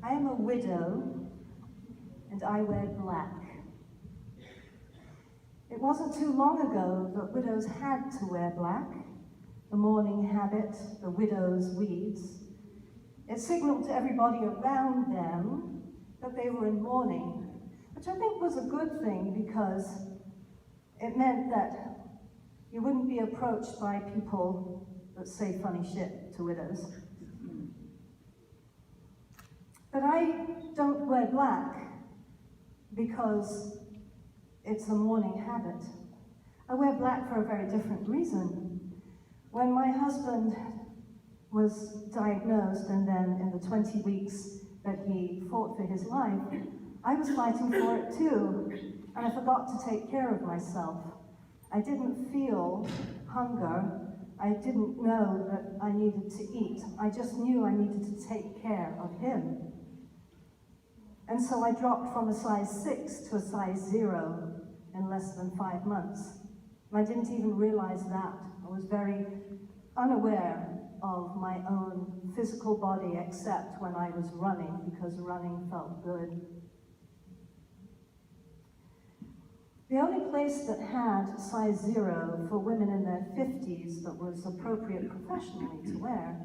I am a widow, and I wear black. It wasn't too long ago that widows had to wear black, the mourning habit, the widow's weeds. It signaled to everybody around them that they were in mourning, which I think was a good thing because it meant that you wouldn't be approached by people that say funny shit to widows. But I don't wear black because it's a mourning habit. I wear black for a very different reason. When my husband was diagnosed, and then in the 20 weeks that he fought for his life, I was fighting for it too, and I forgot to take care of myself. I didn't feel hunger. I didn't know that I needed to eat. I just knew I needed to take care of him. And so I dropped from a size 6 to a size 0 in less than 5 months. And I didn't even realize that. I was very unaware of my own physical body except when I was running, because running felt good. The only place that had size 0 for women in their 50s that was appropriate professionally to wear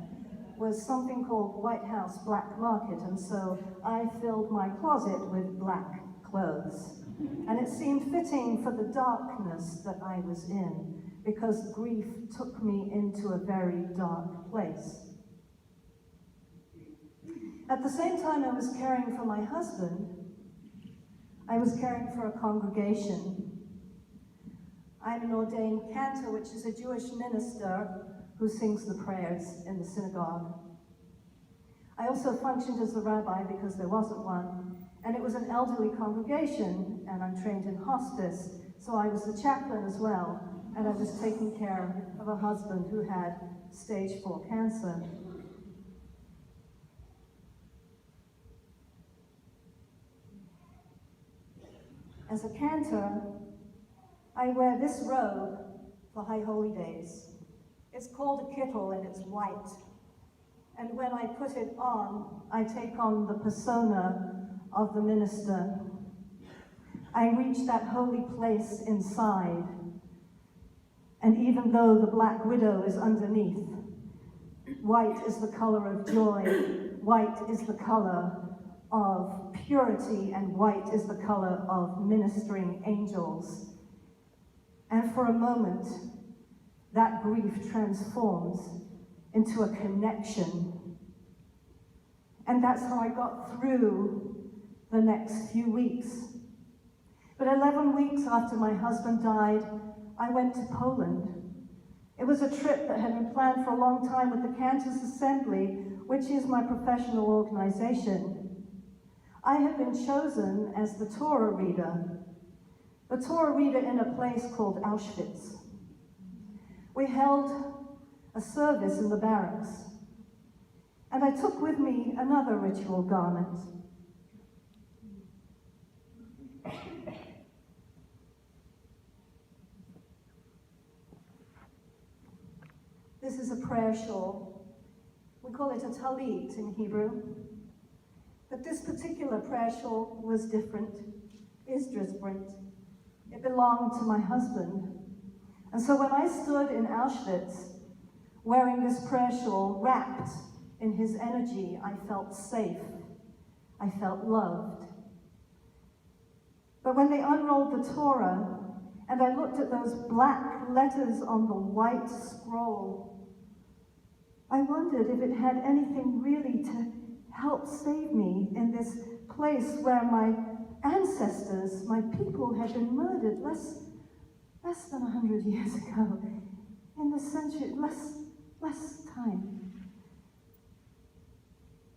was something called White House Black Market, and so I filled my closet with black clothes. And it seemed fitting for the darkness that I was in, because grief took me into a very dark place. At the same time I was caring for my husband, I was caring for a congregation. I'm an ordained cantor, which is a Jewish minister who sings the prayers in the synagogue. I also functioned as the rabbi because there wasn't one, and it was an elderly congregation, and I'm trained in hospice, so I was the chaplain as well, and I was taking care of a husband who had stage 4 cancer. As a cantor, I wear this robe for High Holy Days. It's called a Kittel and it's white. And when I put it on, I take on the persona of the minister. I reach that holy place inside. And even though the black widow is underneath, white is the color of joy, white is the color of purity, and white is the color of ministering angels. And for a moment, that grief transforms into a connection. And that's how I got through the next few weeks. But 11 weeks after my husband died, I went to Poland. It was a trip that had been planned for a long time with the Cantors Assembly, which is my professional organization. I had been chosen as the Torah reader in a place called Auschwitz. We held a service in the barracks, and I took with me another ritual garment. This is a prayer shawl. We call it a talit in Hebrew. But this particular prayer shawl was different, is different. It belonged to my husband. And so when I stood in Auschwitz, wearing this prayer shawl, wrapped in his energy, I felt safe. I felt loved. But when they unrolled the Torah, and I looked at those black letters on the white scroll, I wondered if it had anything really to help save me in this place where my ancestors, my people, had been murdered less than 100 years ago, in the century, less time.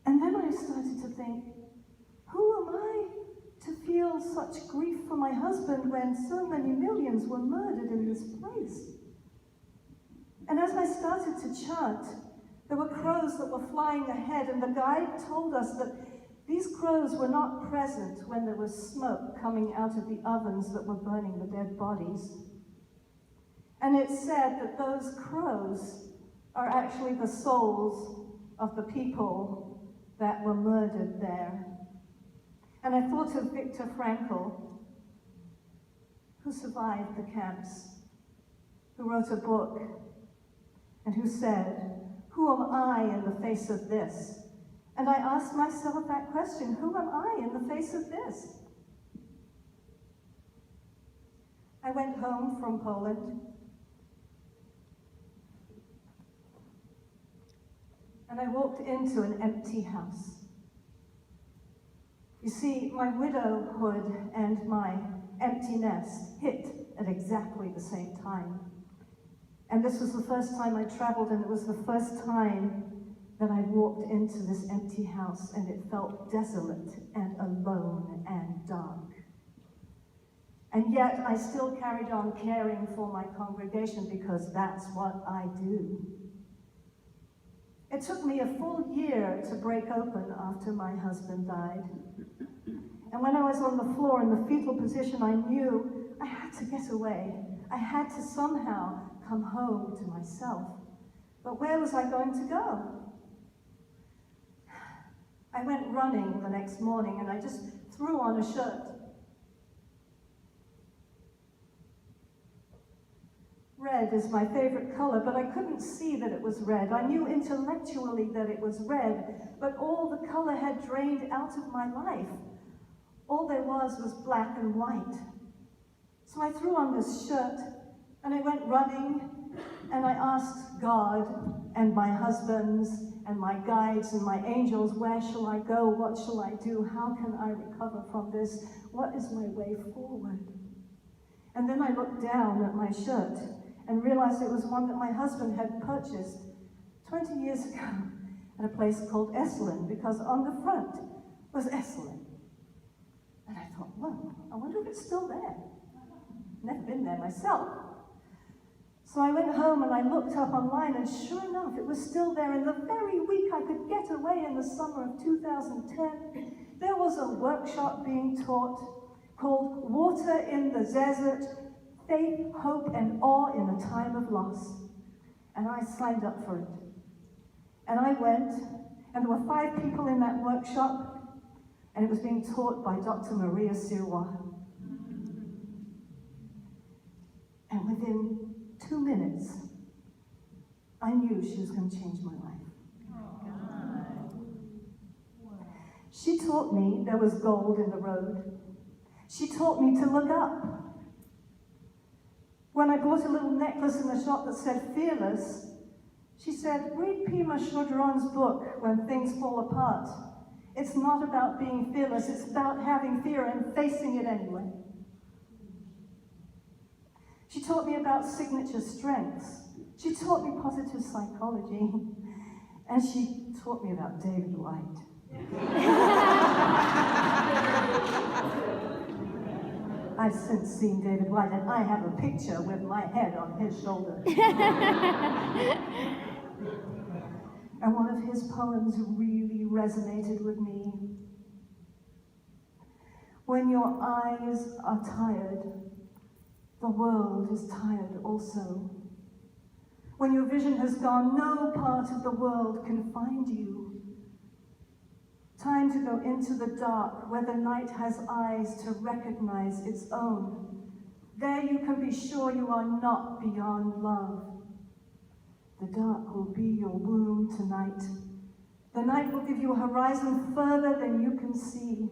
And then I started to think, who am I to feel such grief for my husband when so many millions were murdered in this place? And as I started to chant, there were crows that were flying ahead, and the guide told us that these crows were not present when there was smoke coming out of the ovens that were burning the dead bodies. And it said that those crows are actually the souls of the people that were murdered there. And I thought of Viktor Frankl, who survived the camps, who wrote a book, and who said, "Who am I in the face of this?" And I asked myself that question, who am I in the face of this? I went home from Poland, and I walked into an empty house. You see, my widowhood and my empty nest hit at exactly the same time. And this was the first time I traveled, and it was the first time that I walked into this empty house, and it felt desolate and alone and dark. And yet I still carried on caring for my congregation because that's what I do. It took me a full year to break open after my husband died. And when I was on the floor in the fetal position, I knew I had to get away. I had to somehow come home to myself. But where was I going to go? I went running the next morning, and I just threw on a shirt. Red is my favorite color, but I couldn't see that it was red. I knew intellectually that it was red, but all the color had drained out of my life. All there was black and white. So I threw on this shirt, and I went running, and I asked God and my husbands and my guides and my angels, where shall I go? What shall I do? How can I recover from this? What is my way forward? And then I looked down at my shirt and realized it was one that my husband had purchased 20 years ago at a place called Esalen, because on the front was Esalen. And I thought, well, I wonder if it's still there. Never been there myself. So I went home and I looked up online, and sure enough, it was still there. In the very week I could get away in the summer of 2010, there was a workshop being taught called Water in the Desert, Faith, Hope, and Awe in a Time of Loss. And I signed up for it. And I went, and there were 5 people in that workshop, and it was being taught by Dr. Maria Sirois. And within 2 minutes, I knew she was going to change my life. She taught me there was gold in the road. She taught me to look up. When I bought a little necklace in the shop that said fearless, she said, read Pema Chodron's book, When Things Fall Apart. It's not about being fearless, it's about having fear and facing it anyway. She taught me about signature strengths. She taught me positive psychology. And she taught me about David White. I've since seen David White, and I have a picture with my head on his shoulder. And one of his poems really resonated with me. When your eyes are tired, the world is tired also. When your vision has gone, no part of the world can find you. Time to go into the dark, where the night has eyes to recognize its own. There you can be sure you are not beyond love. The dark will be your womb tonight. The night will give you a horizon further than you can see.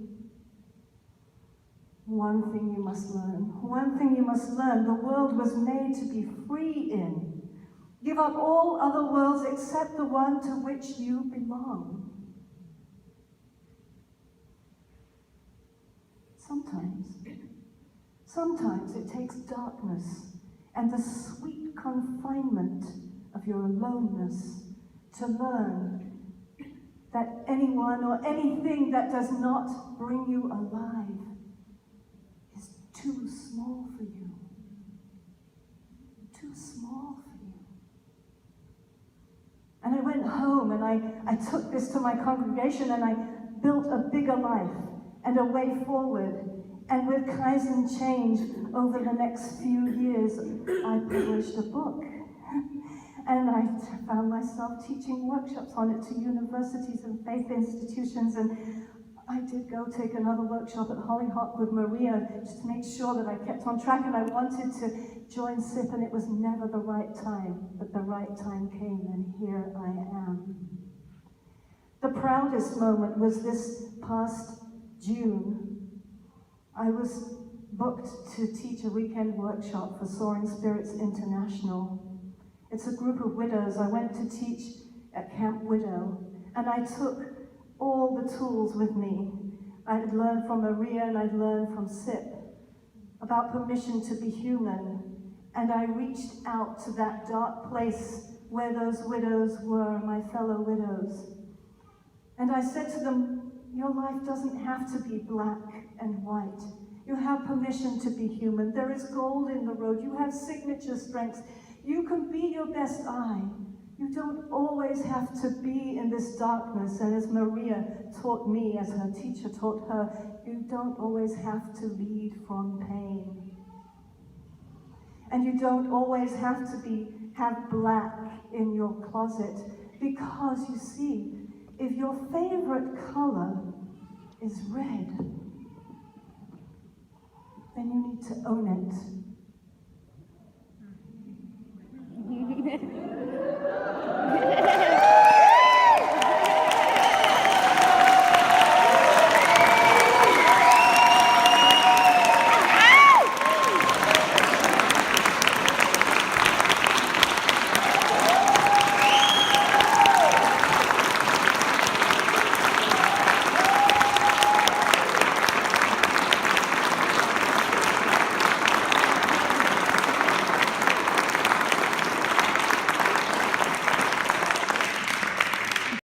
One thing you must learn, the world was made to be free in. Give up all other worlds except the one to which you belong. Sometimes it takes darkness and the sweet confinement of your aloneness to learn that anyone or anything that does not bring you alive is too small for you. Too small for you. And I went home and I took this to my congregation, and I built a bigger life and a way forward. And with Kaizen Change, over the next few years, I published a book. And I found myself teaching workshops on it to universities and faith institutions, and I did go take another workshop at Hollyhock with Maria just to make sure that I kept on track, and I wanted to join SIP, and it was never the right time, but the right time came, and here I am. The proudest moment was this past June. I was booked to teach a weekend workshop for Soaring Spirits International. It's a group of widows. I went to teach at Camp Widow, and I took all the tools with me. I'd learned from Maria and I'd learned from SIP about permission to be human, and I reached out to that dark place where those widows were, my fellow widows. And I said to them, your life doesn't have to be black and white. You have permission to be human. There is gold in the road. You have signature strengths. You can be your best I. You don't always have to be in this darkness. And as Maria taught me, as her teacher taught her, you don't always have to lead from pain. And you don't always have to have black in your closet, because you see, if your favorite color is red, then you need to own it.